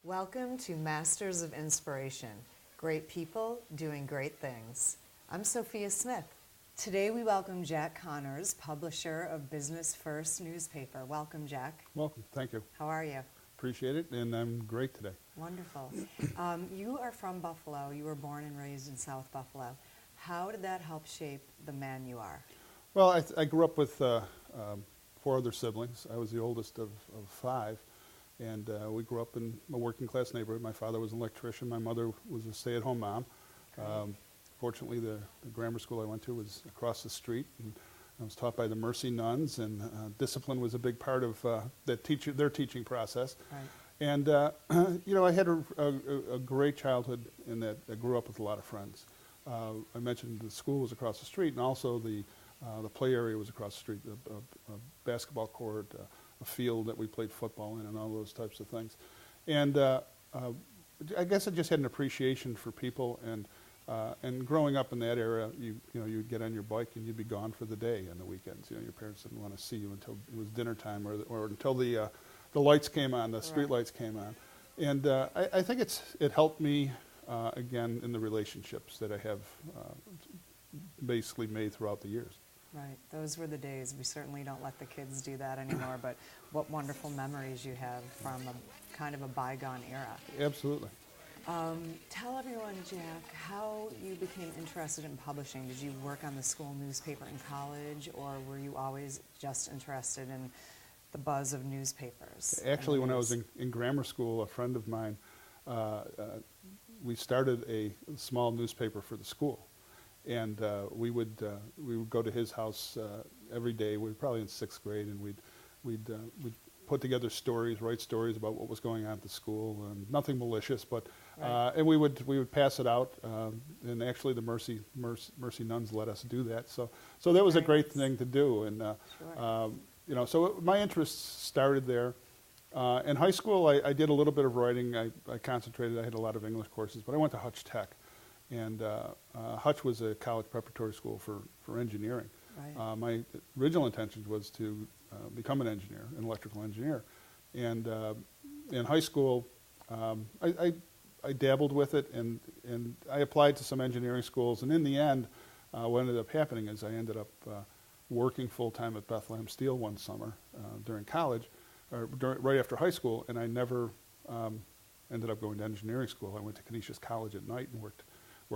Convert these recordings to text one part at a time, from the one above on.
Welcome to Masters of Inspiration, great people doing great things. I'm Sophia Smith. Today we welcome Jack Connors, publisher of Business First newspaper. Welcome, Jack. Welcome. Thank you. How are you? Appreciate it, and I'm great today. Wonderful. You are from Buffalo. You were born and raised in South Buffalo. How did that help shape the man you are? Well, I grew up with 4 other siblings. I was the oldest of 5, and we grew up in a working-class neighborhood. My father was an electrician. My mother was a stay-at-home mom. Fortunately, the grammar school I went to was across the street, and I was taught by the Mercy nuns, and discipline was a big part of their teaching process. Right. And I had a great childhood in that I grew up with a lot of friends. I mentioned the school was across the street, and also the play area was across the street, a basketball court, a field that we played football in, and all those types of things. And I guess I just had an appreciation for people, and growing up in that era, you'd get on your bike and you'd be gone for the day on the weekends. Your parents didn't want to see you until it was dinner time or until the lights came on, the street lights came on. And I think it helped me again in the relationships that I have basically made throughout the years. Right. Those were the days. We certainly don't let the kids do that anymore, but what wonderful memories you have from a kind of a bygone era. Absolutely. Tell everyone, Jack, how you became interested in publishing. Did you work on the school newspaper in college, or were you always just interested in the buzz of newspapers? Actually, when I was in grammar school, a friend of mine, we started a small newspaper for the school. And we would go to his house every day. We were probably in 6th grade, and we'd put together stories, write stories about what was going on at the school, and nothing malicious, but and we would pass it out. And actually, the Mercy nuns let us do that. So that was a great thing to do. And Sure. so my interests started there. In high school, I did a little bit of writing. I concentrated. I had a lot of English courses, but I went to Hutch Tech. And Hutch was a college preparatory school for engineering. Right. My original intention was to become an engineer, an electrical engineer. And in high school, I dabbled with it, and I applied to some engineering schools. And in the end, what ended up happening is I ended up working full-time at Bethlehem Steel one summer during college, or right after high school, and I never ended up going to engineering school. I went to Canisius College at night and worked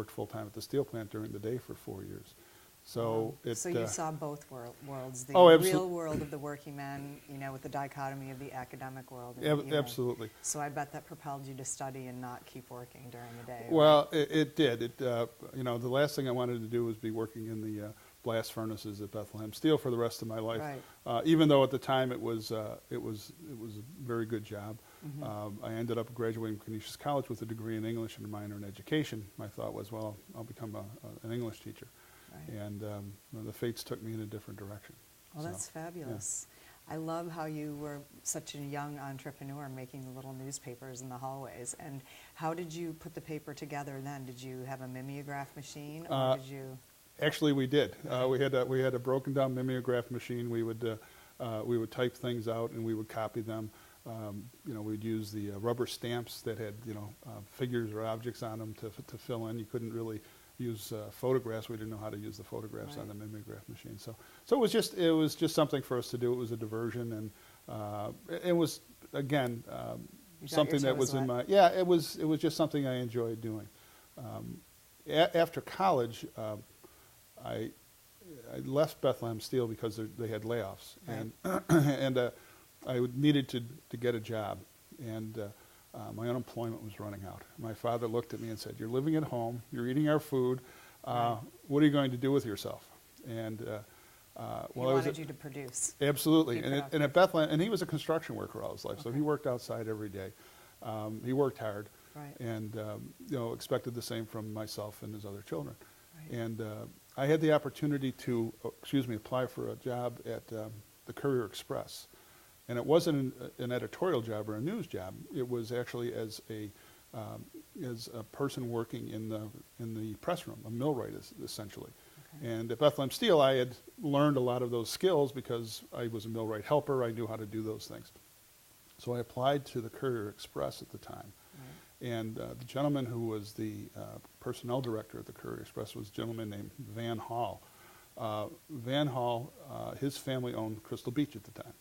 full-time at the steel plant during the day for 4 years. So So you saw both worlds, the Oh, real world of the working man, with the dichotomy of the academic world. And, absolutely. So I bet that propelled you to study and not keep working during the day. Well, it did. The last thing I wanted to do was be working in the blast furnaces at Bethlehem Steel for the rest of my life. Right. Even though at the time it was a very good job. Mm-hmm. I ended up graduating from Canisius College with a degree in English and a minor in education. My thought was, well, I'll become an English teacher. Right. And the fates took me in a different direction. Well, that's fabulous. Yeah. I love how you were such a young entrepreneur making the little newspapers in the hallways. And how did you put the paper together then? Did you have a mimeograph machine, or did you? Actually, we did. We had a broken down mimeograph machine. We would type things out and we would copy them. We'd use the rubber stamps that had figures or objects on them to fill in. You couldn't really use photographs. We didn't know how to use the photographs on the mimeograph machine. So it was just something for us to do. It was a diversion, and it was again something that was in my It was just something I enjoyed doing. After college, I left Bethlehem Steel because they had layoffs, Right. and I needed to get a job, and my unemployment was running out. My father looked at me and said, "You're living at home. You're eating our food. Right. What are you going to do with yourself?" And He wanted you to produce. Absolutely, and at Bethlehem, and he was a construction worker all his life, so he worked outside every day. He worked hard, Right. and expected the same from myself and his other children. Right. And I had the opportunity to, apply for a job at the Courier Express, and it wasn't an editorial job or a news job. It was actually as a person working in the press room, a millwright essentially. Okay. And at Bethlehem Steel, I had learned a lot of those skills because I was a millwright helper. I knew how to do those things. So I applied to the Courier Express at the time, And the gentleman who was the personnel director at the Courier Express was a gentleman named Van Hall. Van Hall, his family owned Crystal Beach at the time.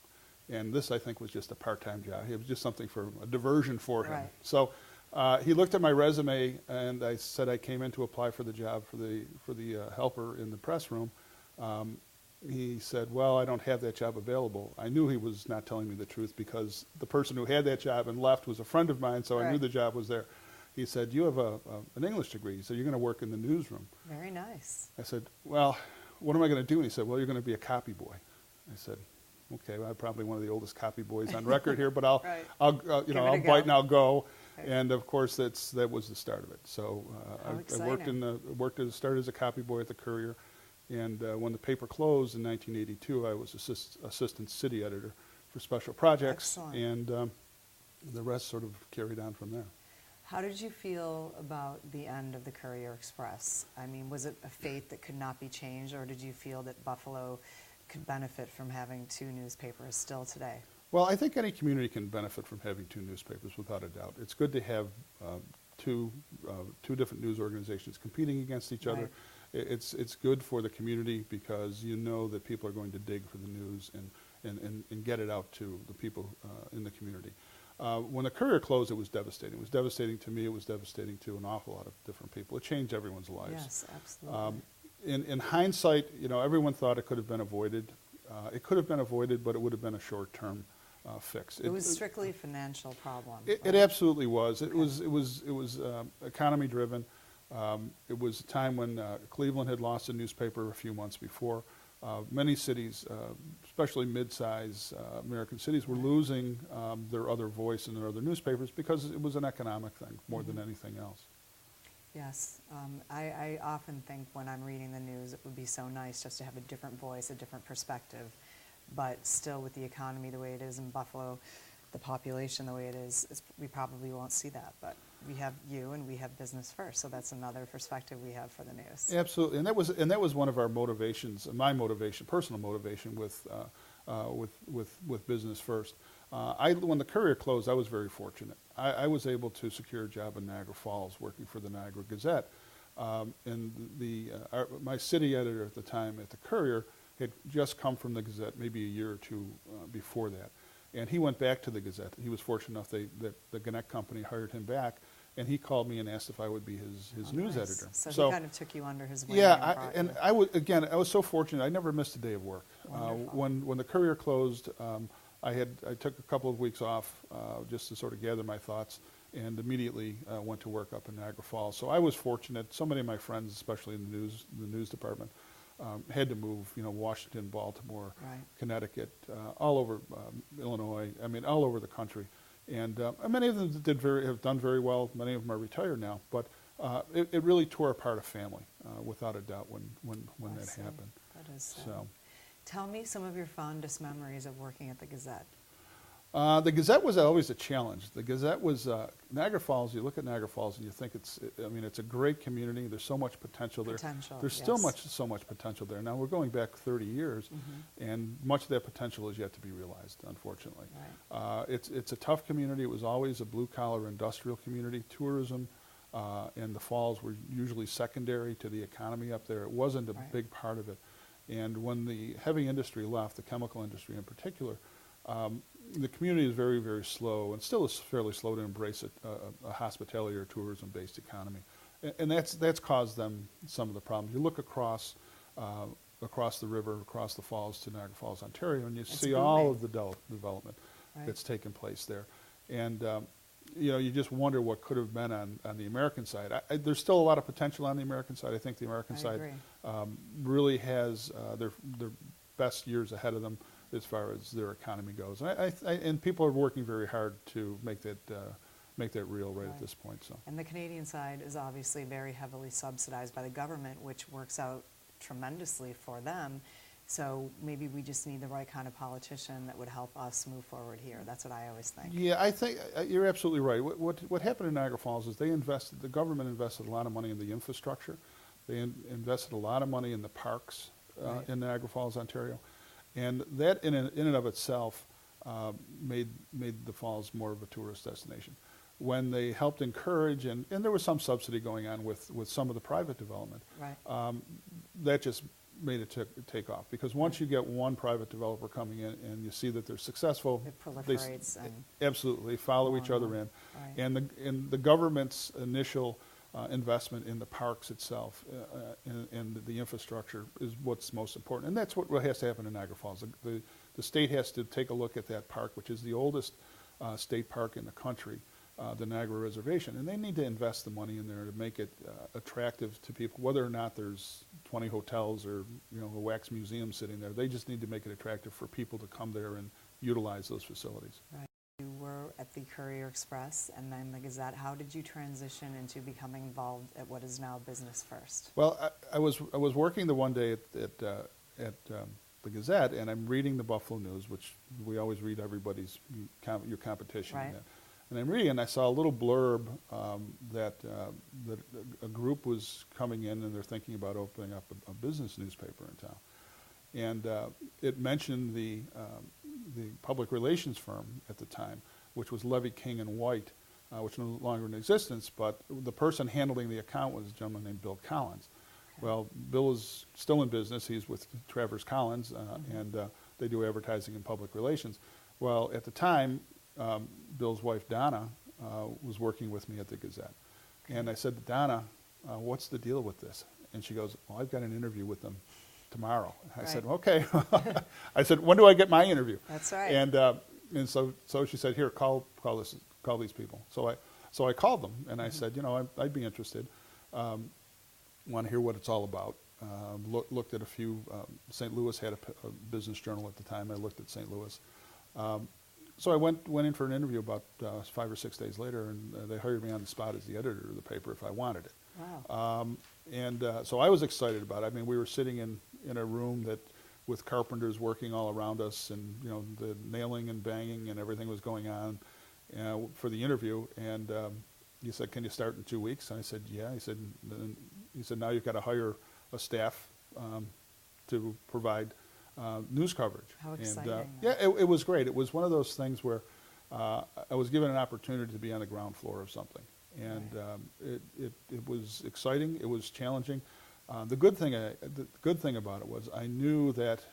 And this, I think, was just a part-time job. It was just something for a diversion for him. Right. So he looked at my resume, and I said I came in to apply for the job for the helper in the press room. He said, well, I don't have that job available. I knew he was not telling me the truth because the person who had that job and left was a friend of mine, so I knew Right. the job was there. He said, you have an English degree. He said, you're going to work in the newsroom. Very nice. I said, well, what am I going to do? And he said, well, you're going to be a copy boy. I said, okay, well, I'm probably one of the oldest copy boys on record here, but I'll Right. I'll Give it I'll a bite go. and I'll go. Right. And of course, that was the start of it. So How I exciting. worked started as a copy boy at the Courier, and when the paper closed in 1982, I was assistant city editor for special projects, Excellent. and the rest sort of carried on from there. How did you feel about the end of the Courier Express? I mean, was it a fate that could not be changed, or did you feel that Buffalo could benefit from having two newspapers still today? Well, I think any community can benefit from having two newspapers, without a doubt. It's good to have two different news organizations competing against each other. Right. It's good for the community because you know that people are going to dig for the news and get it out to the people in the community. When the Courier closed, it was devastating. It was devastating to me. It was devastating to an awful lot of different people. It changed everyone's lives. Yes, absolutely. In hindsight, everyone thought it could have been avoided. It could have been avoided, but it would have been a short-term fix. It was strictly a financial problem. It right? absolutely was. It was economy driven. It was a time when Cleveland had lost a newspaper a few months before. Many cities, especially mid-size American cities, were losing their other voice and their other newspapers because it was an economic thing more than anything else. Yes, I often think when I'm reading the news, it would be so nice just to have a different voice, a different perspective. But still, with the economy the way it is in Buffalo, the population the way it is, we probably won't see that. But we have you, and we have business first, so that's another perspective we have for the news. Absolutely, and that was one of our motivations, my motivation, personal motivation with Business First. When the Courier closed, I was very fortunate. I was able to secure a job in Niagara Falls, working for the Niagara Gazette, and my city editor at the time at the Courier had just come from the Gazette, maybe a year or two before that. And he went back to the Gazette. He was fortunate enough that the Gannett Company hired him back, and he called me and asked if I would be his news Nice. editor. So he kind of took you under his wing. Yeah, and brought you- I was so fortunate. I never missed a day of work. Wonderful. When the Courier closed, I took a couple of weeks off just to sort of gather my thoughts, and immediately went to work up in Niagara Falls. So I was fortunate. So many of my friends, especially in the news department, had to move. Washington, Baltimore, Right. Connecticut, all over Illinois. I mean, all over the country. And many of them have done very well. Many of them are retired now. But it really tore apart a family, without a doubt, when I that see. happened. That is sad. So. Tell me some of your fondest memories of working at the Gazette. The Gazette was always a challenge. The Gazette was Niagara Falls. You look at Niagara Falls and you think it's a great community. There's so much potential there. There's still yes. so much potential there. Now we're going back 30 years, and much of that potential is yet to be realized, unfortunately. Right. It's a tough community. It was always a blue-collar industrial community. Tourism and the falls were usually secondary to the economy up there. It wasn't a Right. big part of it. And when the heavy industry left, the chemical industry in particular, the community is very, very slow, and still is fairly slow to embrace a hospitality or tourism-based economy, and that's caused them some of the problems. You look across the river, across the falls to Niagara Falls, Ontario, and you see all booming. of the development Right. that's taken place there, and you just wonder what could have been on the American side. There's still a lot of potential on the American side. I think the American I side agree. really has their best years ahead of them as far as their economy goes. And people are working very hard to make that real right at Right. this point. So. And the Canadian side is obviously very heavily subsidized by the government, which works out tremendously for them. So maybe we just need the right kind of politician that would help us move forward here. That's what I always think. Yeah, I think you're absolutely right. What happened in Niagara Falls is the government invested a lot of money in the infrastructure. They invested a lot of money in the parks Right. in Niagara Falls, Ontario, and that in and of itself made the falls more of a tourist destination. when they helped encourage, and there was some subsidy going on with some of the private development. Right. That just made it take off, because once you get one private developer coming in and you see that they're successful, It they proliferates and absolutely follow each other more. in. Right. And the government's initial investment in the parks itself and the infrastructure is what's most important. And that's what has to happen in Niagara Falls. The state has to take a look at that park, which is the oldest state park in the country, the Niagara Reservation, and they need to invest the money in there to make it attractive to people, whether or not there's 20 hotels or a wax museum sitting there. They just need to make it attractive for people to come there and utilize those facilities. Right. You were at the Courier Express and then the Gazette. How did you transition into becoming involved at what is now Business First? Well, I was working the one day at the Gazette, and I'm reading the Buffalo News, which we always read everybody's your competition. Right. In that. And I'm reading, and I saw a little blurb that a group was coming in, and they're thinking about opening up a business newspaper in town. And it mentioned the public relations firm at the time, which was Levy King and White, which no longer in existence, but the person handling the account was a gentleman named Bill Collins. Okay. Well, Bill is still in business. He's with Travers Collins, and they do advertising and public relations. Well, at the time, Bill's wife, Donna, was working with me at the Gazette. Okay. And I said to Donna, what's the deal with this? And she goes, well, I've got an interview with them tomorrow. I said, okay. I said, when do I get my interview? That's right. And so she said, here, call these people. So I called them, and I said, I'd be interested. Want to hear what it's all about. Looked at a few. St. Louis had a business journal at the time. I looked at St. Louis. So I went in for an interview about 5 or 6 days later, and they hired me on the spot as the editor of the paper if I wanted it. Wow. So I was excited about it. I mean, we were sitting in a room with carpenters working all around us, and the nailing and banging and everything was going on for the interview. And he said, "Can you start in 2 weeks?" And I said, "Yeah." He said, "Now you've got to hire a staff to provide news coverage." How exciting. And, yeah, it was great. It was one of those things where I was given an opportunity to be on the ground floor of something. And right. It was exciting. It was challenging. The good thing about it was I knew that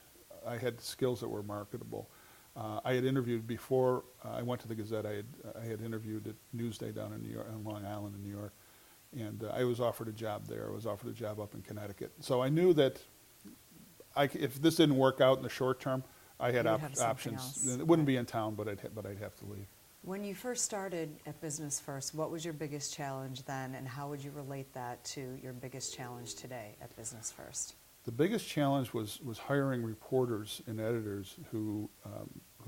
I had skills that were marketable. I had interviewed before I went to the Gazette. I had interviewed at Newsday down in New York, on Long Island in New York, and I was offered a job there. I was offered a job up in Connecticut. So I knew that if this didn't work out in the short term, I had options. Else. It wouldn't be in town, but I'd have to leave. When you first started at Business First, what was your biggest challenge then, and how would you relate that to your biggest challenge today at Business First? The biggest challenge was hiring reporters and editors who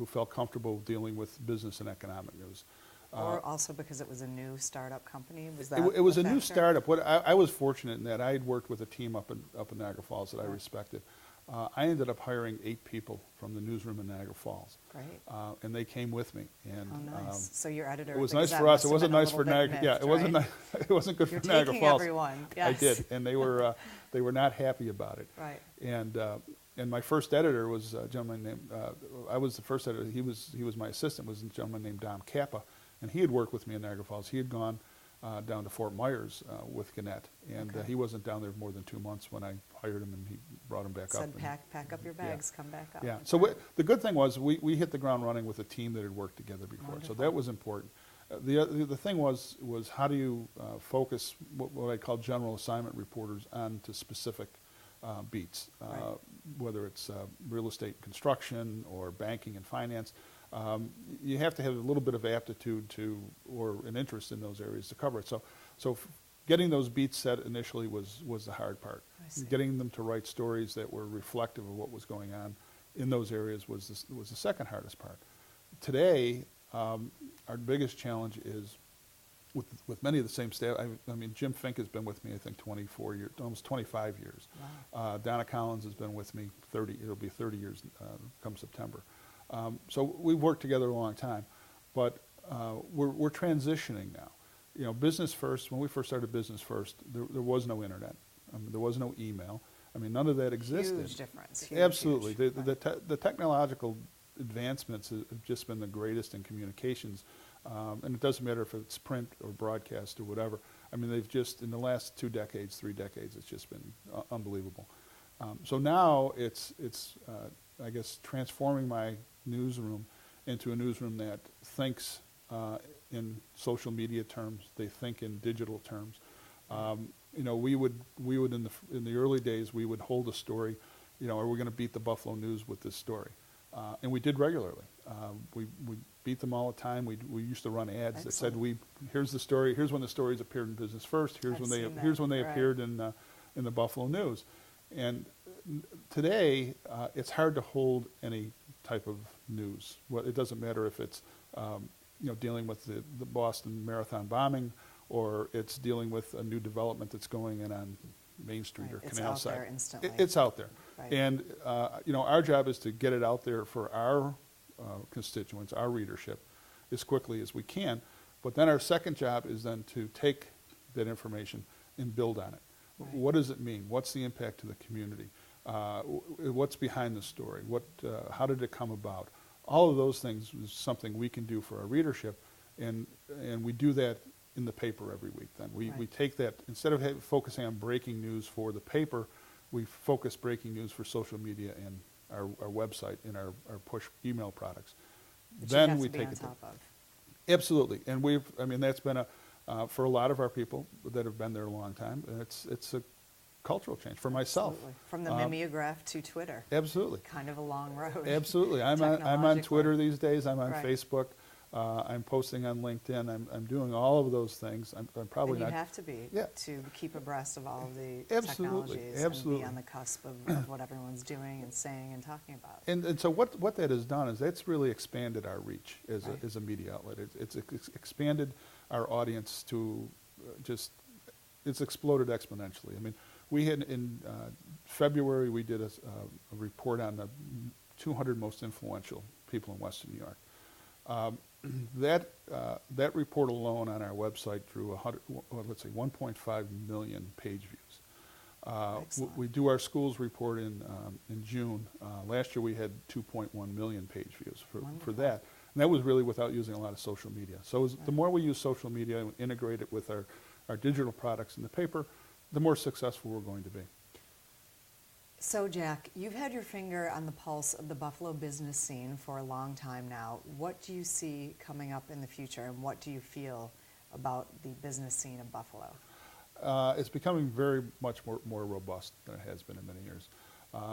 felt comfortable dealing with business and economic news. Or also because it was a new startup company? Was that it was a factor? new startup. I was fortunate in that I had worked with a team up in Niagara Falls that I respected. I ended up hiring 8 people from the newsroom in Niagara Falls. Great. And they came with me. And, oh, nice. So your editor. It was nice for us. It wasn't nice for Niagara. Yeah, it wasn't. It wasn't good You're for Niagara taking Falls. Everyone. Yes. I did, and they were not happy about it. Right. And my first editor was a gentleman named. I was the first editor. He was my assistant. Was a gentleman named Dom Kappa, and he had worked with me in Niagara Falls. He had gone down to Fort Myers with Gannett, and he wasn't down there more than 2 months when I hired him, and he brought him back up. Said pack up your bags, come back up. Yeah. So the good thing was we hit the ground running with a team that had worked together before. Wonderful. So that was important. The thing was how do you focus what I call general assignment reporters onto specific beats, Right. Whether it's real estate, construction, or banking and finance. You have to have a little bit of aptitude or an interest in those areas to cover it. So getting those beats set initially was the hard part. Getting them to write stories that were reflective of what was going on in those areas was the second hardest part. Today, our biggest challenge is with many of the same staff. I mean, Jim Fink has been with me, I think, 24 years, almost 25 years. Wow. Donna Collins has been with me 30. It'll be 30 years come September. So we've worked together a long time, but we're transitioning now. Business First, when we first started Business First, there was no internet. There was no email. I mean, none of that existed. Huge difference. Huge, Absolutely. huge. The technological advancements have just been the greatest in communications. And it doesn't matter if it's print or broadcast or whatever. I mean, they've just, in the last 2 decades, 3 decades, it's just been unbelievable. So now it's I guess, transforming my newsroom into a newsroom that thinks in social media terms. They think in digital terms. You know, we would in the early days, we would hold a story. You know, are we going to beat the Buffalo News with this story? And we did regularly. We beat them all the time. We used to run ads that said, here's the story. Here's when the stories appeared in Business First. Here's when they appeared in the Buffalo News. And today, it's hard to hold any type of news. Well, it doesn't matter if it's you know, dealing with the Boston Marathon bombing, or it's dealing with a new development that's going in on Main Street or Canal Side. It's out there instantly. It's out there. Right. And you know, our job is to get it out there for our constituents, our readership, as quickly as we can. But then our second job is then to take that information and build on it. Right. What does it mean? What's the impact to the community? What's behind the story? How did it come about? All of those things is something we can do for our readership, and we do that in the paper every week. Then we take that, instead of focusing on breaking news for the paper, we focus breaking news for social media and our website and our push email products. Which Then you have we to be take on it. top of. Absolutely, and I mean, that's been for a lot of our people that have been there a long time, and it's a cultural change for myself. Absolutely. From the mimeograph to Twitter. Absolutely. Kind of a long road. Absolutely. I'm on Twitter these days. I'm on Right. Facebook. I'm posting on LinkedIn. I'm doing all of those things. I'm probably And you not. have to be Yeah. to keep abreast of all of the Absolutely. technologies Absolutely. and be on the cusp of what everyone's doing and saying and talking about. And so what that has done is that's really expanded our reach as Right. a media outlet. It's expanded our audience to it's exploded exponentially. I mean, we had in February we did a report on the 200 most influential people in Western New York. That report alone on our website drew 1.5 million page views. We do our schools report in June. Last year we had 2.1 million page views for that. And that was really without using a lot of social media. So the more we use social media and integrate it with our digital products in the paper, the more successful we're going to be. So Jack, you've had your finger on the pulse of the Buffalo business scene for a long time now. What do you see coming up in the future, and what do you feel about the business scene of Buffalo? It's becoming very much more robust than it has been in many years.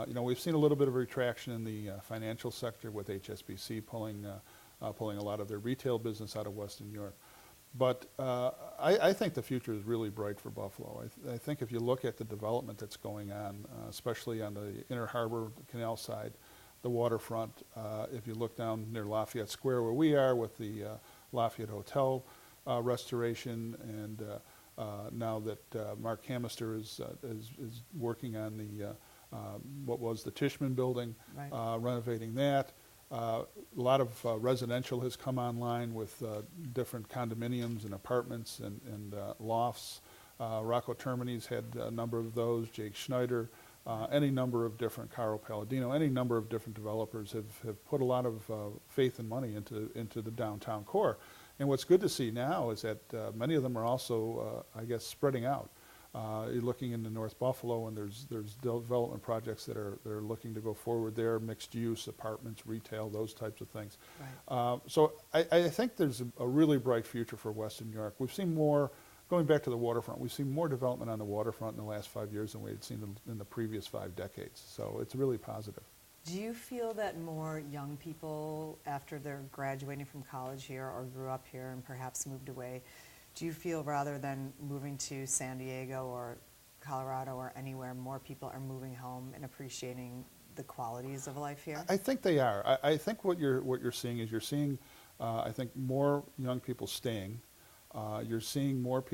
You know, we've seen a little bit of retraction in the financial sector with HSBC pulling a lot of their retail business out of Western New York. But I think the future is really bright for Buffalo. I think if you look at the development that's going on, especially on the Inner Harbor, the Canal Side, the waterfront, if you look down near Lafayette Square where we are with the Lafayette Hotel restoration, and now that Mark Hamister is working on the what was the Tishman building, Right. renovating that. A lot of residential has come online with different condominiums and apartments and lofts. Rocco Termini's had a number of those, Jake Schneider, any number of different, Carlo Palladino, any number of different developers have put a lot of faith and money into the downtown core. And what's good to see now is that many of them are also, I guess, spreading out. You're looking into North Buffalo, and there's development projects that are looking to go forward there, mixed use, apartments, retail, those types of things. Right. So I think there's a really bright future for Western New York. We've seen more, going back to the waterfront, we've seen more development on the waterfront in the last 5 years than we had seen in the previous 5 decades. So it's really positive. Do you feel that more young people, after they're graduating from college here or grew up here and perhaps moved away, do you feel rather than moving to San Diego or Colorado or anywhere, more people are moving home and appreciating the qualities of life here? I think they are. I think what you're seeing is I think more young people staying. You're seeing more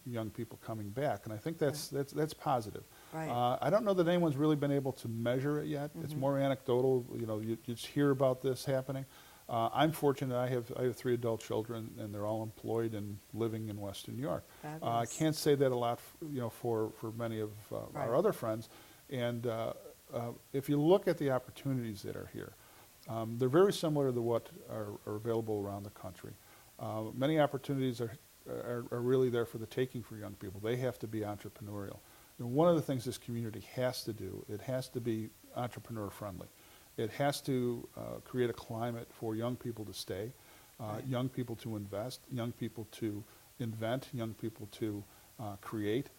young people coming back, and I think that's positive. Right. I don't know that anyone's really been able to measure it yet. It's more anecdotal. You know, you just hear about this happening. I'm fortunate. I have 3 adult children, and they're all employed and living in Western New York. I can't say that a lot, for many of Right. our other friends. And if you look at the opportunities that are here, They're very similar to what are available around the country. Many opportunities are really there for the taking for young people. They have to be entrepreneurial. And one of the things this community has to do, it has to be entrepreneur friendly. It has to create a climate for young people to stay, Right. young people to invest, young people to invent, young people to create.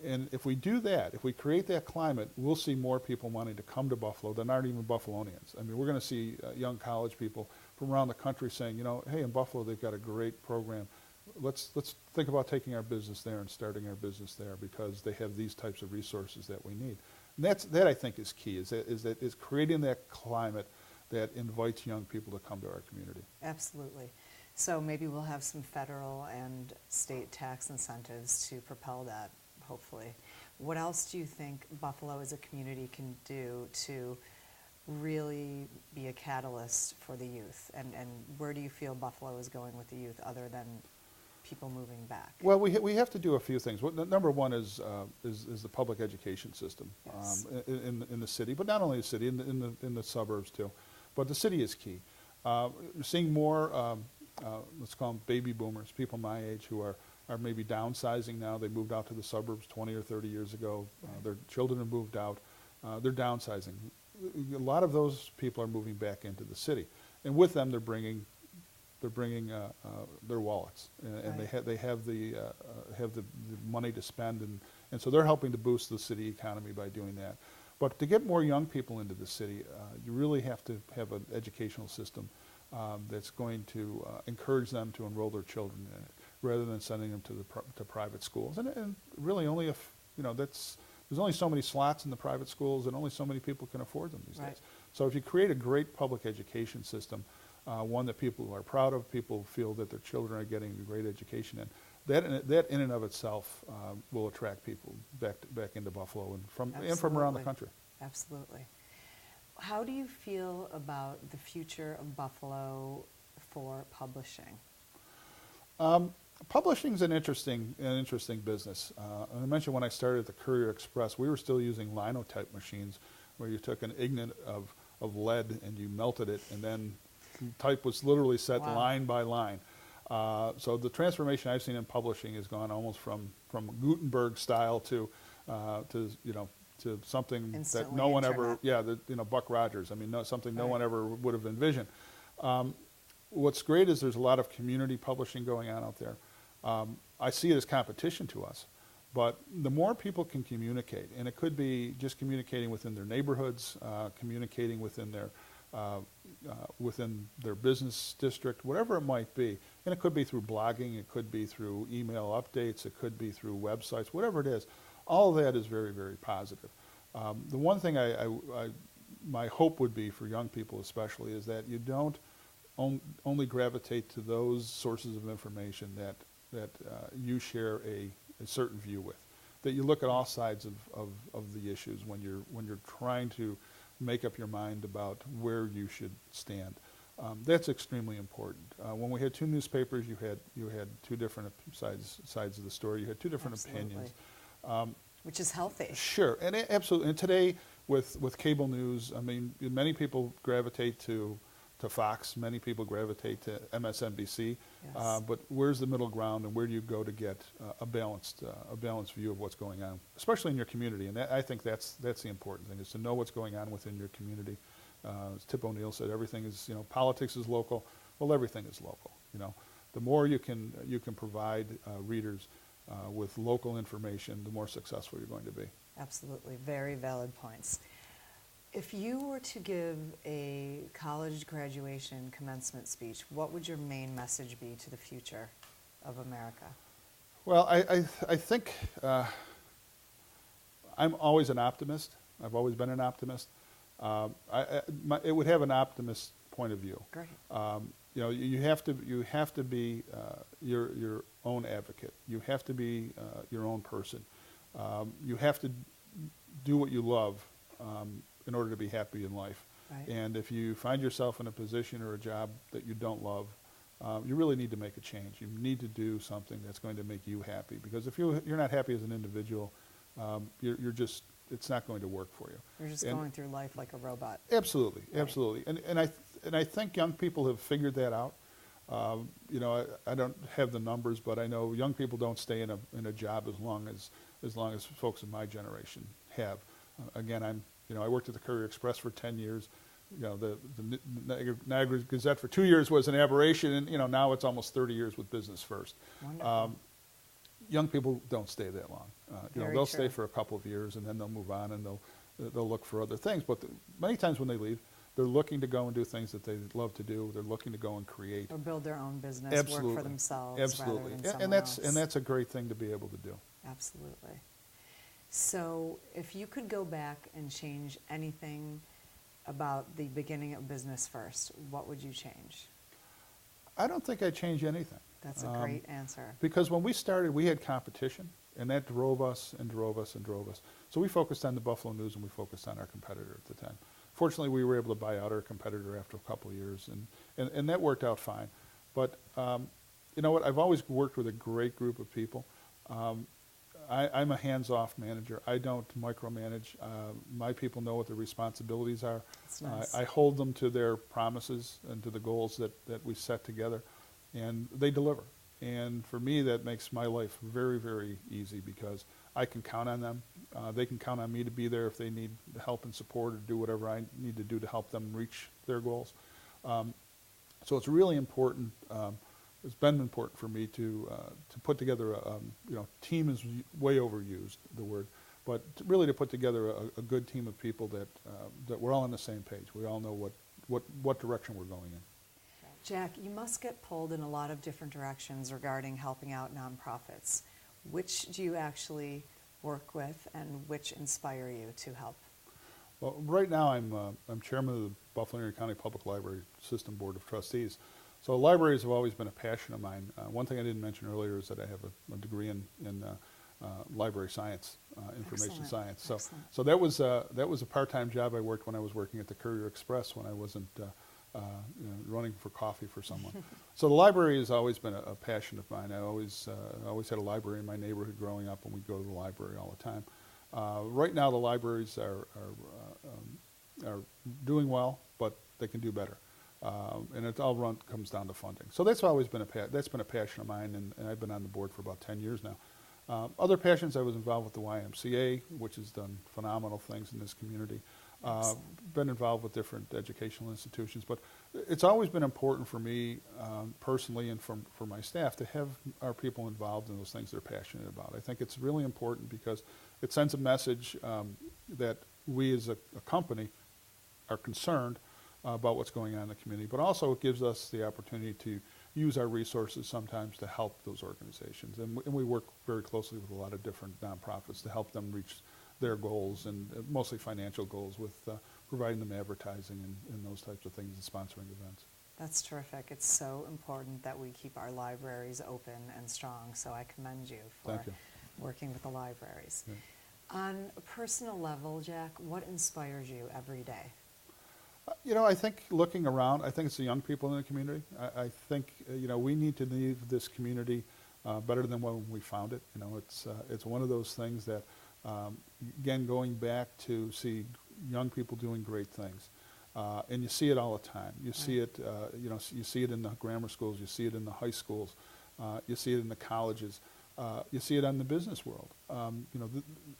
And if we do that, if we create that climate, we'll see more people wanting to come to Buffalo than aren't even Buffalonians. I mean, we're going to see young college people from around the country saying, you know, hey, in Buffalo they've got a great program. Let's think about taking our business there and starting our business there because they have these types of resources that we need. And that I think is key, is creating that climate that invites young people to come to our community. Absolutely. So maybe we'll have some federal and state tax incentives to propel that, hopefully. What else do you think Buffalo as a community can do to really be a catalyst for the youth? And where do you feel Buffalo is going with the youth other than people moving back? Well, we have to do a few things. Well, number one is the public education system Yes. in the city, but not only the city, in the suburbs too. But the city is key. We're seeing more, let's call them baby boomers, people my age who are maybe downsizing now. They moved out to the suburbs 20 or 30 years ago. Right. Their children have moved out. They're downsizing. A lot of those people are moving back into the city, and with them they're bringing their wallets, and Right. they have the money to spend, and so they're helping to boost the city economy by doing that. But to get more young people into the city, you really have to have an educational system that's going to encourage them to enroll their children in it, rather than sending them to private schools. And really, only if there's only so many slots in the private schools, and only so many people can afford them these Right. days. So if you create a great public education system, one that people are proud of, people feel that their children are getting a great education in, that in and of itself will attract people back into Buffalo and from around the Absolutely. country. Absolutely. How do you feel about the future of Buffalo for publishing? Publishing is an interesting business. I mentioned when I started at the Courier Express, we were still using linotype machines, where you took an ingot of lead and you melted it, and then type was literally set Wow. line by line. So the transformation I've seen in publishing has gone almost from Gutenberg style to something that Instantly no one ever, internet. Buck Rogers. I mean, something no Right. one ever would have envisioned. What's great is there's a lot of community publishing going on out there. I see it as competition to us, but the more people can communicate, and it could be just communicating within their neighborhoods, communicating within their business district, whatever it might be, and it could be through blogging, it could be through email updates, it could be through websites, whatever it is, all of that is very, very positive. The one thing my hope would be for young people especially is that you don't only gravitate to those sources of information that you share a certain view with. That you look at all sides of the issues when you're trying to make up your mind about where you should stand. That's extremely important. When we had two newspapers, you had two different sides of the story. You had two different Absolutely. opinions. Which is healthy. Sure, and absolutely. And today, with cable news, I mean, many people gravitate to Fox. Many people gravitate to MSNBC. Yes. But where's the middle ground, and where do you go to get a balanced view of what's going on, especially in your community? And I think that's the important thing, is to know what's going on within your community. As Tip O'Neill said, everything is, politics is local. Well, everything is local. The more you can provide readers with local information, the more successful you're going to be. Absolutely. Very valid points. If you were to give a college graduation commencement speech, what would your main message be to the future of America? Well, I think I'm always an optimist. I've always been an optimist. It would have an optimist point of view. Great. You have to be your own advocate. You have to be your own person. You have to do what you love in order to be happy in life. Right. And if you find yourself in a position or a job that you don't love, you really need to make a change. You need to do something that's going to make you happy. Because if you're not happy as an individual, you're just it's not going to work for you. You're just And- going through life like a robot. Absolutely, Right. absolutely. And I think young people have figured that out. You know, I don't have the numbers, but I know young people don't stay in a job as long as folks in my generation have. Again, I worked at the Courier Express for 10 years. You know, the Niagara Gazette for 2 years was an aberration, and now it's almost 30 years with Business First. Wonderful. Young people don't stay that long. Very They'll true. stay for a couple of years, and then they'll move on, and they'll look for other things. But many times when they leave, they're looking to go and do things that they love to do. They're looking to go and create. Or build their own business, Absolutely. work for themselves Absolutely. rather than someone And that's else. a great thing to be able to do. Absolutely. So if you could go back and change anything about the beginning of Business First, what would you change? I don't think I'd change anything. That's a great answer. Because when we started, we had competition, and that drove us and drove us and drove us. So we focused on the Buffalo News, and we focused on our competitor at the time. Fortunately, we were able to buy out our competitor after a couple of years, and that worked out fine. But you know what? I've always worked with a great group of people. I'm a hands-off manager. I don't micromanage. My people know what their responsibilities are. That's nice. I hold them to their promises and to the goals that we set together, and they deliver. And for me, that makes my life very, very easy because I can count on them. They can count on me to be there if they need help and support or do whatever I need to do to help them reach their goals. So it's really important. It's been important for me to put together team is way overused, the word, but really to put together a good team of people that we're all on the same page. We all know what direction we're going in. Jack, you must get pulled in a lot of different directions regarding helping out nonprofits. Which do you actually work with, and which inspire you to help? Well, right now I'm chairman of the Buffalo Union County Public Library System Board of Trustees. So libraries have always been a passion of mine. One thing I didn't mention earlier is that I have a degree in library science, information Excellent. science. So Excellent. so that was a part-time job I worked when I was working at the Courier Express when I wasn't running for coffee for someone. So the library has always been a passion of mine. I always had a library in my neighborhood growing up, and we'd go to the library all the time. Right now, the libraries are doing well, but they can do better, and it all comes down to funding. So that's always been a passion of mine, and I've been on the board for about 10 years now. Other passions, I was involved with the YMCA, which has done phenomenal things in this community. Been involved with different educational institutions, but it's always been important for me personally and for my staff to have our people involved in those things they're passionate about. I think it's really important because it sends a message that we as a company are concerned about what's going on in the community, but also it gives us the opportunity to use our resources sometimes to help those organizations. And we work very closely with a lot of different nonprofits to help them reach their goals, and mostly financial goals, with providing them advertising and those types of things and sponsoring events. That's terrific. It's so important that we keep our libraries open and strong, so I commend you for Thank you. working with the libraries. Yeah. On a personal level, Jack, what inspires you every day? I think looking around, I think it's the young people in the community. I think, we need to leave this community better than when we found it. It's one of those things that, again, going back to see young people doing great things. And you see it all the time. You see it, you see it in the grammar schools, you see it in the high schools, you see it in the colleges, you see it in the business world.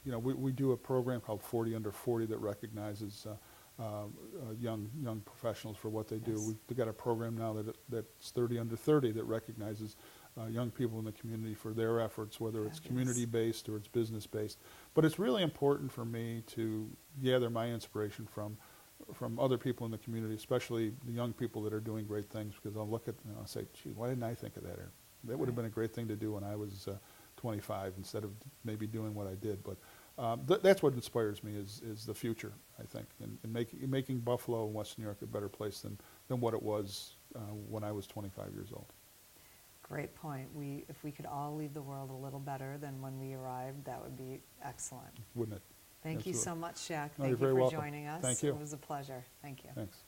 We do a program called 40 Under 40 that recognizes young professionals for what they do. Yes. We've got a program now that's 30 Under 30 that recognizes young people in the community for their efforts, whether it's Fabulous. community-based or it's business-based. But it's really important for me to gather my inspiration from other people in the community, especially the young people that are doing great things, because I'll look at and I'll say, gee, why didn't I think of that? That would have been a great thing to do when I was 25 instead of maybe doing what I did. But that's what inspires me is the future, I think, and making Buffalo and Western New York a better place than what it was when I was 25 years old. Great point. If we could all leave the world a little better than when we arrived, that would be excellent. Wouldn't it? Thank you Absolutely. so much, Jack. No, Thank you're you very for welcome. joining us. Thank you. It was a pleasure. Thank you. Thanks.